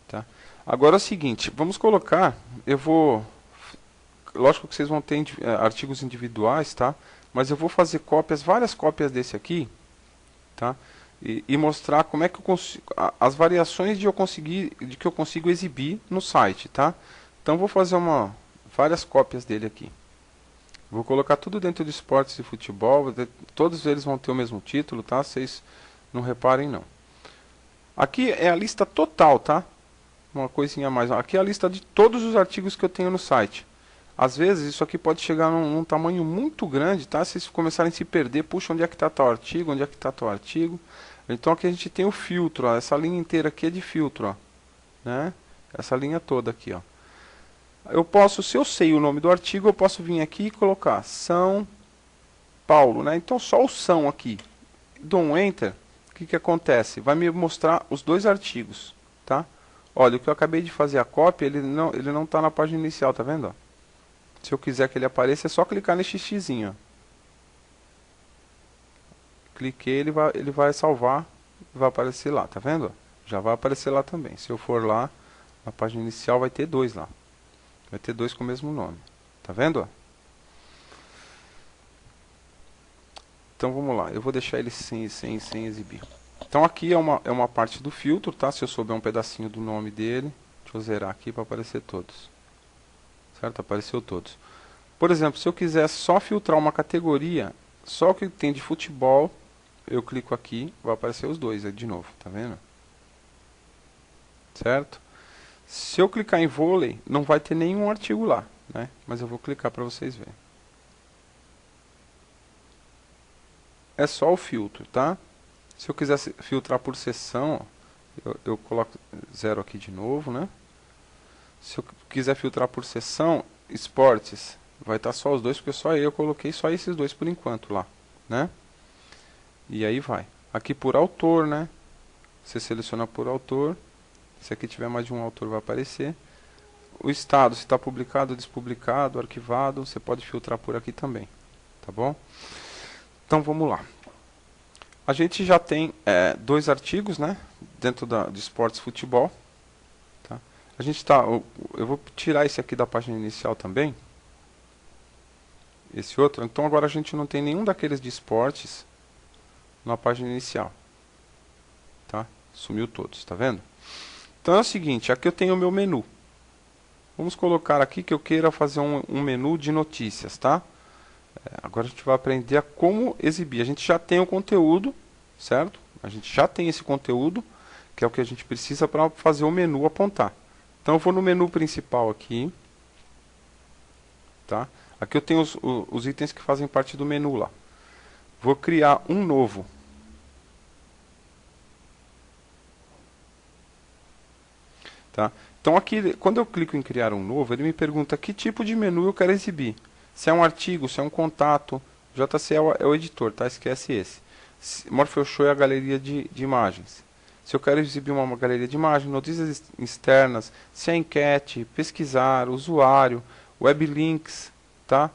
Tá? Agora é o seguinte, vamos colocar, lógico que vocês vão ter artigos individuais, tá? Mas eu vou fazer cópias, várias cópias desse aqui, tá? E mostrar como é que eu consigo, as variações de que eu consigo exibir no site, tá? Então vou fazer várias cópias dele aqui. Vou colocar tudo dentro de esportes e futebol, todos eles vão ter o mesmo título, tá? Vocês não reparem não. Aqui é a lista total, tá? Uma coisinha a mais. Aqui é a lista de todos os artigos que eu tenho no site. Às vezes isso aqui pode chegar num tamanho muito grande, tá? Se vocês começarem a se perder, puxa, onde é que está tal artigo, onde é que está tal artigo. Então aqui a gente tem o filtro, ó. Essa linha inteira aqui é de filtro, ó, né? Essa linha toda aqui, ó. Eu posso, se eu sei o nome do artigo, eu posso vir aqui e colocar São Paulo, né? Então só o São aqui. Dou um Enter, o que acontece? Vai me mostrar os dois artigos, tá? Olha, o que eu acabei de fazer a cópia, ele não está na página inicial, tá vendo? Ó? Se eu quiser que ele apareça, é só clicar nesse xizinho. Ó. Cliquei, ele vai salvar, vai aparecer lá, tá vendo? Já vai aparecer lá também. Se eu for lá, na página inicial vai ter dois lá. Vai ter dois com o mesmo nome. Tá vendo? Então vamos lá. Eu vou deixar ele sem exibir. Então aqui é uma parte do filtro, tá? Se eu souber um pedacinho do nome dele. Deixa eu zerar aqui para aparecer todos. Certo? Apareceu todos. Por exemplo, se eu quiser só filtrar uma categoria, só o que tem de futebol, eu clico aqui, vai aparecer os dois aí de novo. Tá vendo? Certo? Se eu clicar em vôlei, não vai ter nenhum artigo lá, né? Mas eu vou clicar para vocês verem. É só o filtro, tá? Se eu quiser filtrar por seção, ó, eu coloco 0 aqui de novo, né? Se eu quiser filtrar por seção, esportes, vai estar só os dois, porque só eu coloquei só esses dois por enquanto lá, né? E aí vai. Aqui por autor, né? Você seleciona por autor. Se aqui tiver mais de um autor, vai aparecer. O estado, se está publicado, despublicado, arquivado, você pode filtrar por aqui também, tá bom? Então vamos lá. A gente já tem dois artigos, né, dentro de esportes e futebol. Tá? A gente eu vou tirar esse aqui da página inicial também. Esse outro. Então agora a gente não tem nenhum daqueles de esportes na página inicial. Tá? Sumiu todos, tá vendo? Então é o seguinte, aqui eu tenho o meu menu. Vamos colocar aqui que eu queira fazer um menu de notícias, tá? Agora a gente vai aprender a como exibir. A gente já tem o conteúdo, certo? A gente já tem esse conteúdo, que é o que a gente precisa para fazer o menu apontar. Então eu vou no menu principal aqui. Tá? Aqui eu tenho os itens que fazem parte do menu lá. Vou criar um novo. Tá? Então aqui, quando eu clico em criar um novo, ele me pergunta que tipo de menu eu quero exibir. Se é um artigo, se é um contato. JC é o editor, tá? Esquece esse. Morpheus Show é a galeria de imagens. Se eu quero exibir uma galeria de imagens, notícias externas, se é enquete, pesquisar, usuário, weblinks, tá?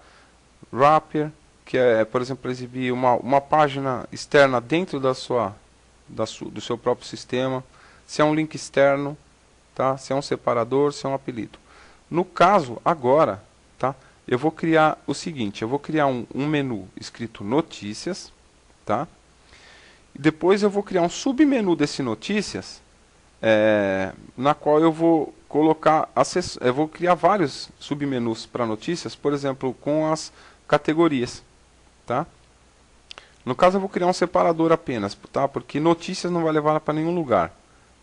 Wrapper, que é, por exemplo, exibir uma página externa dentro do seu próprio sistema. Se é um link externo, tá? Se é um separador, se é um apelido. No caso, agora, tá? Eu vou criar o seguinte, eu vou criar um menu escrito notícias, tá? E depois eu vou criar um submenu desse notícias, na qual eu vou colocar, eu vou criar vários submenus para notícias, por exemplo, com as categorias, tá? No caso eu vou criar um separador apenas, tá? Porque notícias não vai levar para nenhum lugar,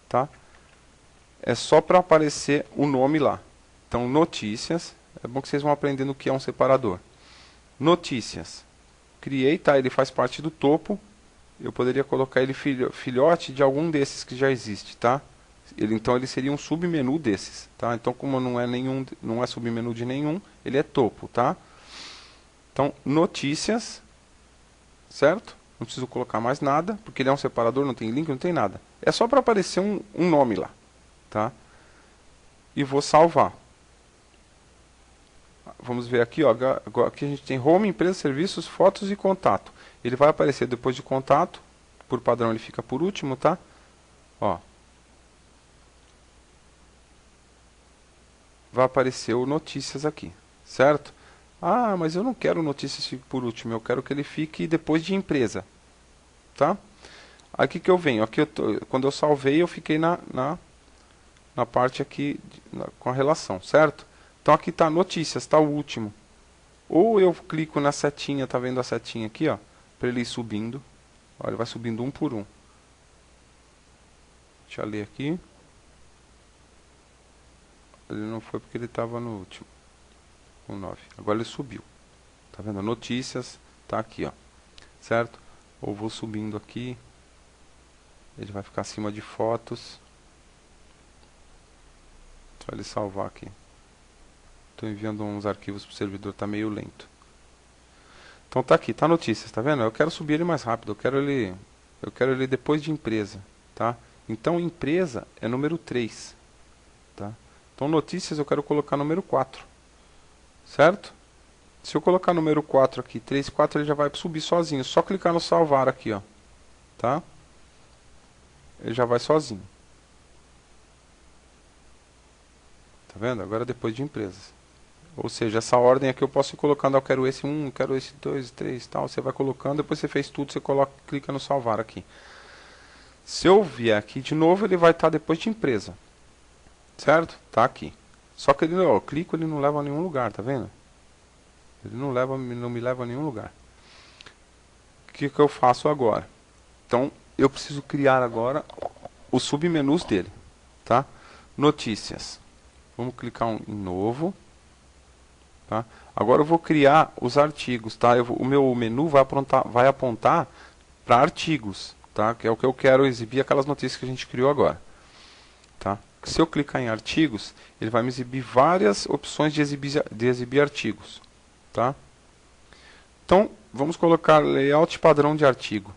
tá? É só para aparecer o nome lá. Então notícias, é bom que vocês vão aprendendo o que é um separador. Notícias. Criei, tá? Ele faz parte do topo. Eu poderia colocar ele filhote de algum desses que já existe, tá? Então ele seria um submenu desses, tá? Então como não é submenu de nenhum, ele é topo, tá? Então notícias, certo? Não preciso colocar mais nada, porque ele é um separador, não tem link, não tem nada. É só para aparecer um nome lá, tá? E vou salvar. Vamos ver aqui, ó, aqui a gente tem home, empresa, serviços, fotos e contato. Ele vai aparecer depois de contato, por padrão ele fica por último, tá? Ó. vai aparecer o notícias aqui, certo? Ah, mas eu não quero notícias fique por último, eu quero que ele fique depois de empresa, tá? Aqui que eu venho, aqui quando eu salvei eu fiquei na parte aqui com a relação, certo? Então aqui está notícias, está o último. Ou eu clico na setinha, tá vendo a setinha aqui, ó, para ele ir subindo. Olha, ele vai subindo um por um. Deixa eu ler aqui. Ele não foi porque ele estava no último, com 9. Agora ele subiu. Tá vendo? Notícias, tá aqui, ó. Certo? Ou vou subindo aqui. Ele vai ficar acima de fotos. Só ele salvar aqui. Estou enviando uns arquivos para o servidor, tá meio lento. Então tá aqui, tá notícias, tá vendo? Eu quero subir ele mais rápido, eu quero ele depois de empresa, tá? Então empresa é número 3, tá? Então notícias eu quero colocar número 4, certo? Se eu colocar número 4 aqui, 3, 4, ele já vai subir sozinho. Só clicar no salvar aqui, ó, tá? Ele já vai sozinho. Tá vendo? Agora depois de empresas. Ou seja, essa ordem aqui eu posso ir colocando, eu quero esse 1, quero esse 2, 3, tal. Você vai colocando, depois você fez tudo, você coloca, clica no salvar aqui. Se eu vier aqui de novo, ele vai estar depois de empresa. Certo? Tá aqui. Só que ele, ó, eu clico, ele não leva a nenhum lugar, tá vendo? Ele não me leva a nenhum lugar. O que eu faço agora? Então, eu preciso criar agora os submenus dele, tá? Notícias. Vamos clicar em novo. Tá? Agora eu vou criar os artigos, tá? O meu menu vai apontar para artigos, tá? Que é o que eu quero exibir, aquelas notícias que a gente criou agora, tá? Se eu clicar em artigos, ele vai me exibir várias opções de exibir artigos, tá? Então, vamos colocar layout padrão de artigo.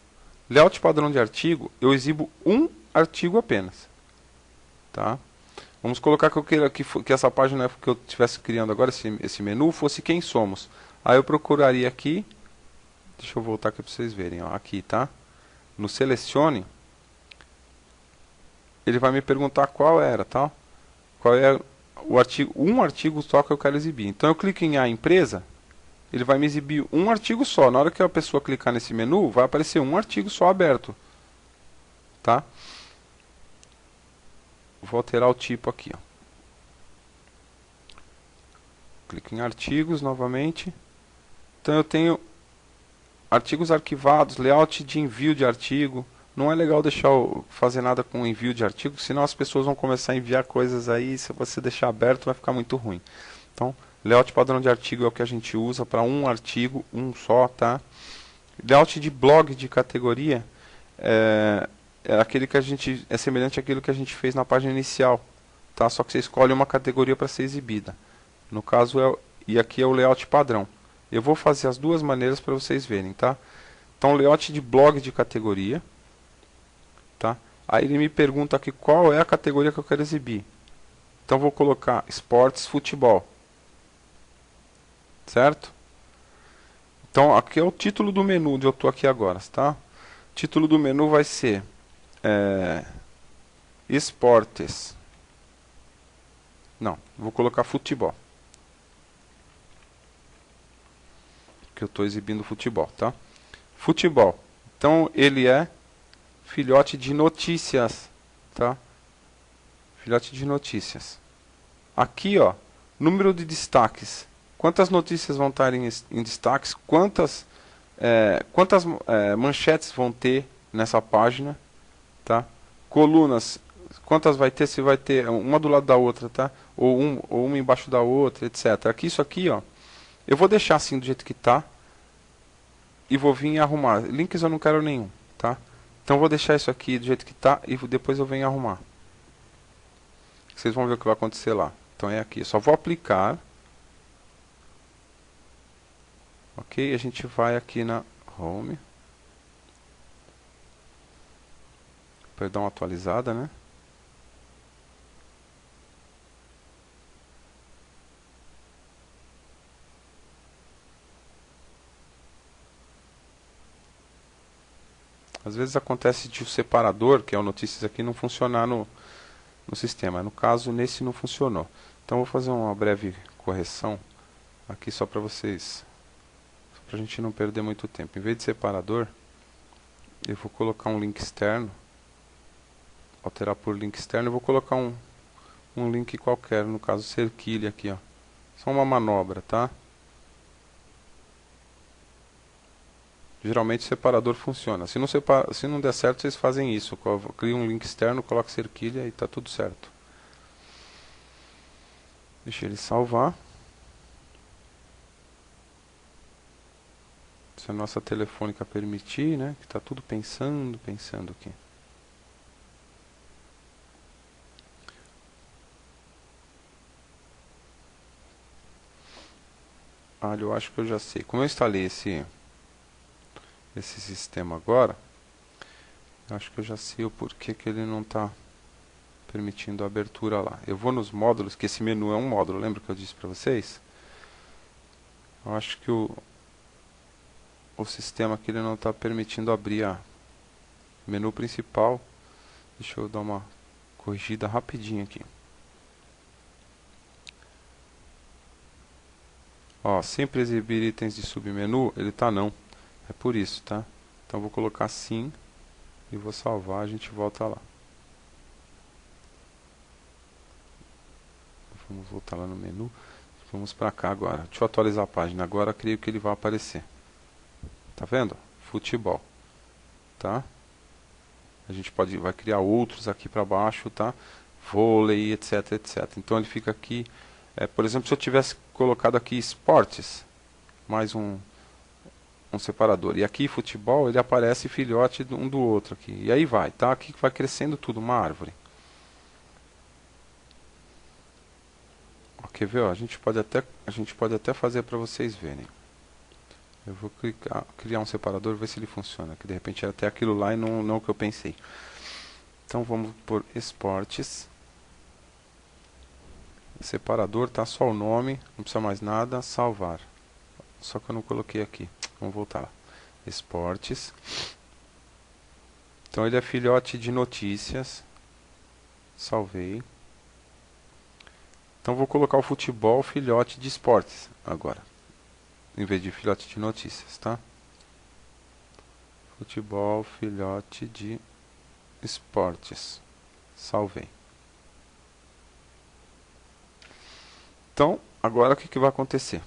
Layout padrão de artigo, eu exibo um artigo apenas, tá? Vamos colocar que eu queira que essa página que eu estivesse criando agora, esse menu, fosse quem somos. Aí eu procuraria aqui, deixa eu voltar aqui para vocês verem, ó, aqui, tá? No selecione, ele vai me perguntar qual era, tá? Qual é o artigo, um artigo só que eu quero exibir. Então eu clico em A empresa, ele vai me exibir um artigo só. Na hora que a pessoa clicar nesse menu, vai aparecer um artigo só aberto, tá? Vou alterar o tipo aqui, ó. Clico em artigos novamente. Então eu tenho artigos arquivados, layout de envio de artigo. Não é legal fazer nada com envio de artigo, senão as pessoas vão começar a enviar coisas aí, se você deixar aberto vai ficar muito ruim. Então, layout padrão de artigo é o que a gente usa para um artigo, um só, tá? Layout de blog de categoria é aquele que é semelhante àquilo que a gente fez na página inicial, tá? Só que você escolhe uma categoria para ser exibida. No caso e aqui é o layout padrão. Eu vou fazer as duas maneiras para vocês verem, tá? Então, layout de blog de categoria, tá? Aí ele me pergunta aqui qual é a categoria que eu quero exibir. Então vou colocar esportes, futebol. Certo? Então aqui é o título do menu onde eu estou aqui agora, tá? O título do menu vai ser esportes. Não, vou colocar futebol. Que eu estou exibindo futebol, tá? Futebol. Então ele é filhote de notícias, tá? Filhote de notícias. Aqui, ó, número de destaques. Quantas notícias vão estar em destaques? Quantas manchetes vão ter nessa página, tá? Colunas. Quantas vai ter? Se vai ter uma do lado da outra, tá? Ou uma embaixo da outra, etc. Aqui, isso aqui, ó. Eu vou deixar assim do jeito que tá. E vou vir arrumar. Links eu não quero nenhum, tá? Então vou deixar isso aqui do jeito que tá e depois eu venho arrumar. Vocês vão ver o que vai acontecer lá. Então é aqui. Eu só vou aplicar. Ok? A gente vai aqui na Home. Para dar uma atualizada, né? Às vezes acontece de o separador, que é o notícias aqui, não funcionar no sistema. No caso, nesse não funcionou. Então vou fazer uma breve correção aqui só para vocês, para a gente não perder muito tempo. Em vez de separador, eu vou colocar um link externo, alterar por link externo, eu vou colocar um link qualquer, no caso cerquilha aqui, ó. Só uma manobra, tá? Geralmente o separador funciona. Se não der certo, vocês fazem isso. Cria um link externo, coloca cerquilha e está tudo certo. Deixa ele salvar. Se a nossa telefônica permitir, né? Que está tudo pensando aqui. Ah, eu acho que eu já sei. Como eu instalei esse sistema agora, eu acho que eu já sei o porquê que ele não está permitindo a abertura lá. Eu vou nos módulos, que esse menu é um módulo, lembra que eu disse para vocês? Eu acho que o sistema aqui ele não está permitindo abrir a menu principal. Deixa eu dar uma corrigida rapidinho aqui. Ó, sempre exibir itens de submenu, ele tá não. É por isso, tá? Então vou colocar sim e vou salvar, a gente volta lá. Vamos voltar lá no menu. Vamos para cá agora. Deixa eu atualizar a página. Agora creio que ele vai aparecer. Tá vendo? Futebol. Tá? A gente vai criar outros aqui para baixo, tá? Vôlei, etc, etc. Então ele fica aqui. Por exemplo, se eu tivesse colocado aqui esportes, mais um separador. E aqui futebol, ele aparece filhote um do outro aqui. E aí vai, tá? Aqui vai crescendo tudo, uma árvore. Quer ver? Ó, a gente pode até fazer para vocês verem. Eu vou criar um separador, ver se ele funciona. Que de repente é até aquilo lá e não o que eu pensei. Então vamos por esportes. Separador, tá só o nome, não precisa mais nada, salvar. Só que eu não coloquei aqui. Vamos voltar lá. Esportes. Então ele é filhote de notícias. Salvei. Então vou colocar o futebol filhote de esportes agora, em vez de filhote de notícias, tá? Futebol filhote de esportes. Salvei. Então, agora o que vai acontecer?